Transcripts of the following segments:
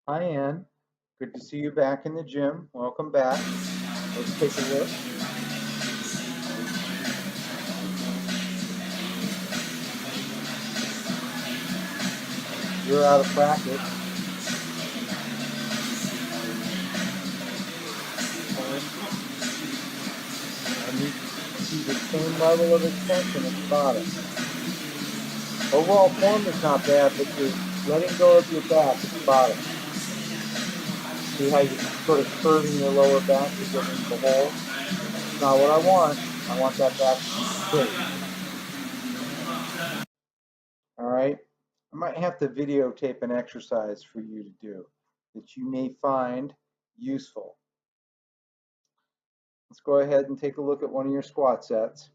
Hi, Ann. Good to see you back in the gym. Welcome back. Let's take a look. You're out of practice. I need to see the same level of extension at the bottom. Overall form is not bad, but you're letting go of your back at the bottom. See how you're sort of curving your lower back to get into the hole? That's not what I want. I want that back to be straight. All right? I might have to videotape an exercise for you to do that you may find useful. Let's go ahead and take a look at one of your squat sets.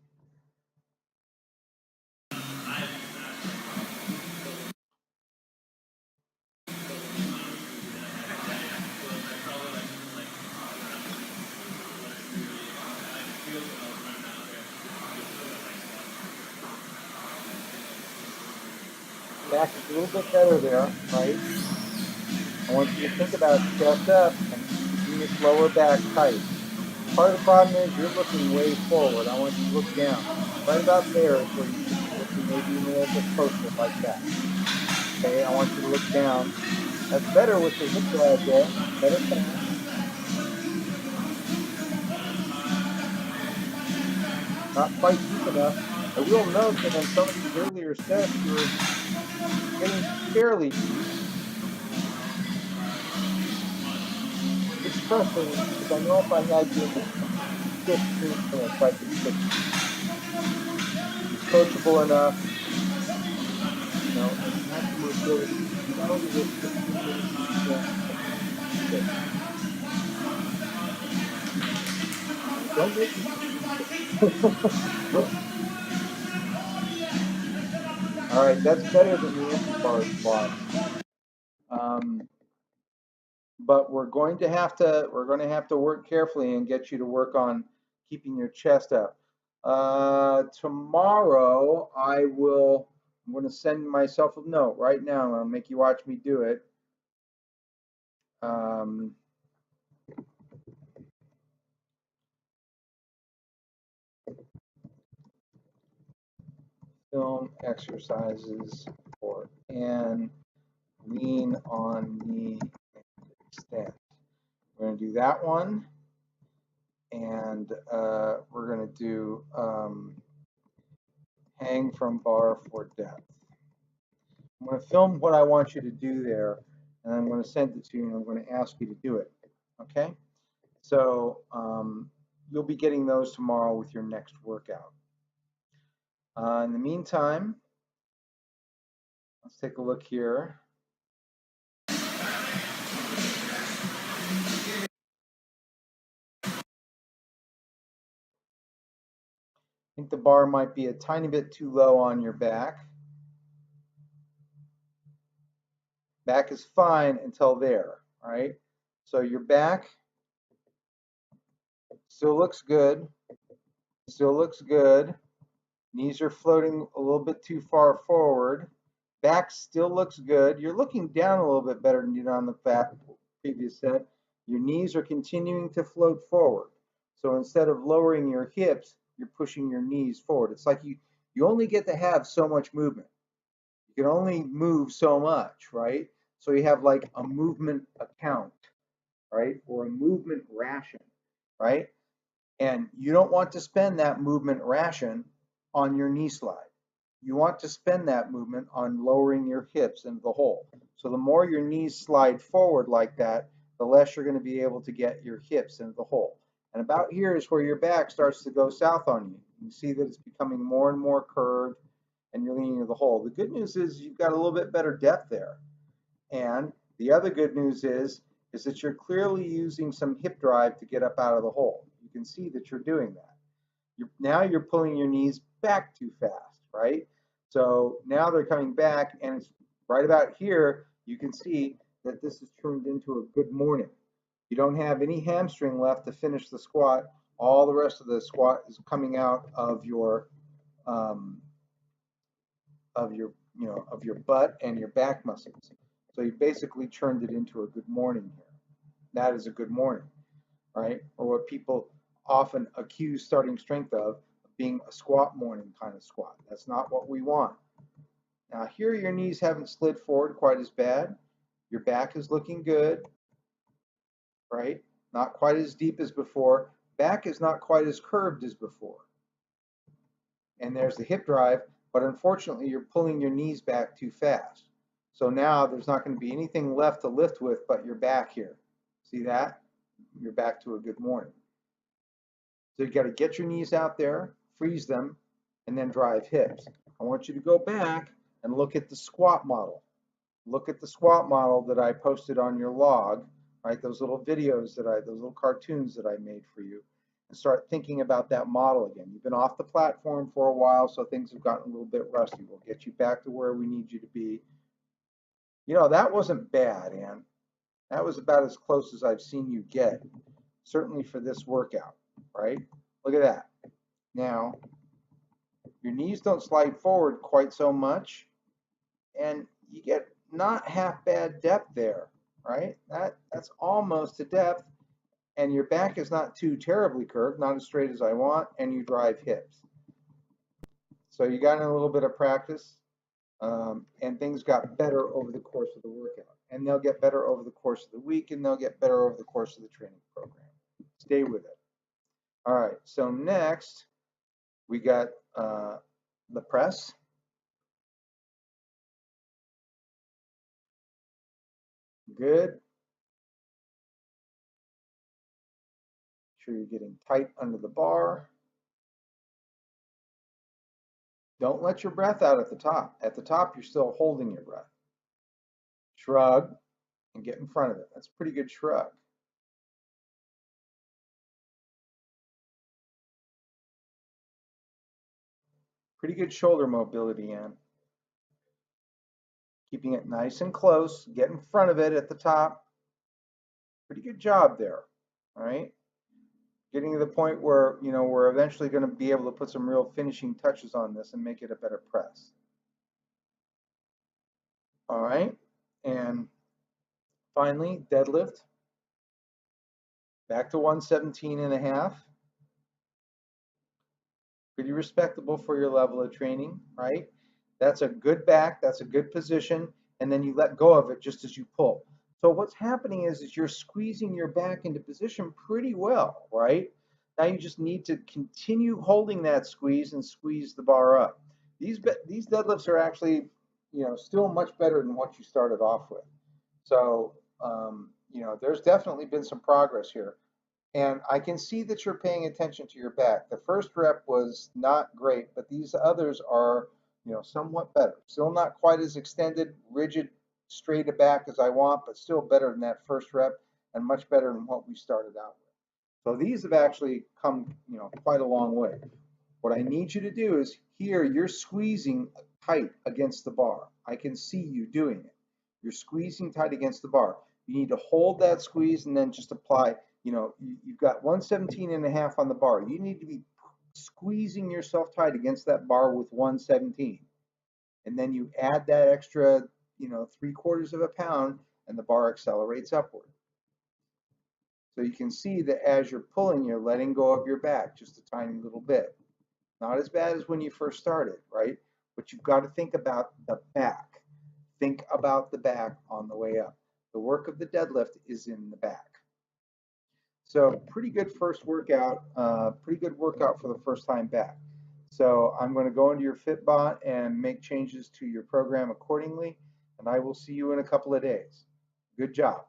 Back is a little bit better there, right? I want you to think about chest up and keeping this lower back tight. Part of the problem is you're looking way forward. I want you to look down. Right about there is where you should be looking, maybe even a little bit closer like that. Okay, I want you to look down. That's better with the hip drive there. Better fast. Not quite deep enough. I will note that on some of these earlier sets, you're getting fairly deep. It's frustrating because I know if I had you in a stiff tree stance, I could fix it. You're coachable enough, and you have the mobility. You know that with 15 minutes you can't fix. Don't make me repeat it. All right, that's better than the empty bar squats. But we're going to have to work carefully and get you to work on keeping your chest up. Tomorrow I'm going to send myself a note right now. I'll make you watch me do it. Film exercises for and lean on knee and extend. We're going to do that one, and we're going to do hang from bar for depth. I'm going to film what I want you to do there, and I'm going to send it to you, and I'm going to ask you to do it. Okay? So you'll be getting those tomorrow with your next workout. In the meantime, let's take a look here. I think the bar might be a tiny bit too low on your back. Back is fine until there, right? So your back still looks good. Still looks good. Knees are floating a little bit too far forward. Back still looks good. You're looking down a little bit better than you did on the previous set. Your knees are continuing to float forward. So instead of lowering your hips, you're pushing your knees forward. It's like you only get to have so much movement. You can only move so much, right? So you have like a movement account, right? Or a movement ration, right? And you don't want to spend that movement ration on your knee slide. You want to spend that movement on lowering your hips into the hole. So the more your knees slide forward like that, the less you're going to be able to get your hips into the hole. And about here is where your back starts to go south on you. You see that it's becoming more and more curved and you're leaning into the hole. The good news is you've got a little bit better depth there. And the other good news is that you're clearly using some hip drive to get up out of the hole. You can see that you're doing that. Now you're pulling your knees back too fast, right? So now they're coming back, and it's right about here, you can see that this has turned into a good morning. You don't have any hamstring left to finish the squat. All the rest of the squat is coming out of your butt and your back muscles. So you basically turned it into a good morning here. That is a good morning, right? Or what people often accuse starting strength of being a squat morning kind of squat. That's not what we want. Now here your knees haven't slid forward quite as bad. Your back is looking good, right? Not quite as deep as before. Back is not quite as curved as before. And there's the hip drive, but unfortunately you're pulling your knees back too fast. So now there's not going to be anything left to lift with but your back here. See that? You're back to a good morning. So you got to get your knees out there, freeze them, and then drive hips. I want you to go back and look at the squat model. Look at the squat model that I posted on your log, right? Those little videos those little cartoons that I made for you, and start thinking about that model again. You've been off the platform for a while, so things have gotten a little bit rusty. We'll get you back to where we need you to be. You know, that wasn't bad, Ann. That was about as close as I've seen you get, certainly for this workout, right? Look at that. Now, your knees don't slide forward quite so much, and you get not half bad depth there, right? That's almost to depth, and your back is not too terribly curved, not as straight as I want, and you drive hips. So you got in a little bit of practice, and things got better over the course of the workout. And they'll get better over the course of the week, and they'll get better over the course of the training program. Stay with it. All right, so next we got the press. Good. Make sure you're getting tight under the bar. Don't let your breath out at the top. At the top, you're still holding your breath. Shrug and get in front of it. That's a pretty good shrug. Pretty good shoulder mobility, Ann. Keeping it nice and close. Get in front of it at the top. Pretty good job there. All right. Getting to the point where, you know, we're eventually going to be able to put some real finishing touches on this and make it a better press. All right. And finally, deadlift. Back to 117.5. Pretty respectable for your level of training, right? That's a good back, that's a good position, and then you let go of it just as you pull. So what's happening is you're squeezing your back into position pretty well, right? Now you just need to continue holding that squeeze and squeeze the bar up. These deadlifts are actually, you know, still much better than what you started off with. So, you know, there's definitely been some progress here. And I can see that you're paying attention to your back. The first rep was not great, but these others are, you know, somewhat better. Still not quite as extended, rigid, straight back as I want, but still better than that first rep and much better than what we started out with. So these have actually come, you know, quite a long way. What I need you to do is here, you're squeezing tight against the bar. I can see you doing it. You're squeezing tight against the bar. You need to hold that squeeze and then just apply. You know, you've got 117.5 on the bar. You need to be squeezing yourself tight against that bar with 117. And then you add that extra, you know, 3/4 of a pound and the bar accelerates upward. So you can see that as you're pulling, you're letting go of your back just a tiny little bit. Not as bad as when you first started, right? But you've got to think about the back. Think about the back on the way up. The work of the deadlift is in the back. So pretty good first workout, pretty good workout for the first time back. So I'm going to go into your Fitbot and make changes to your program accordingly, and I will see you in a couple of days. Good job.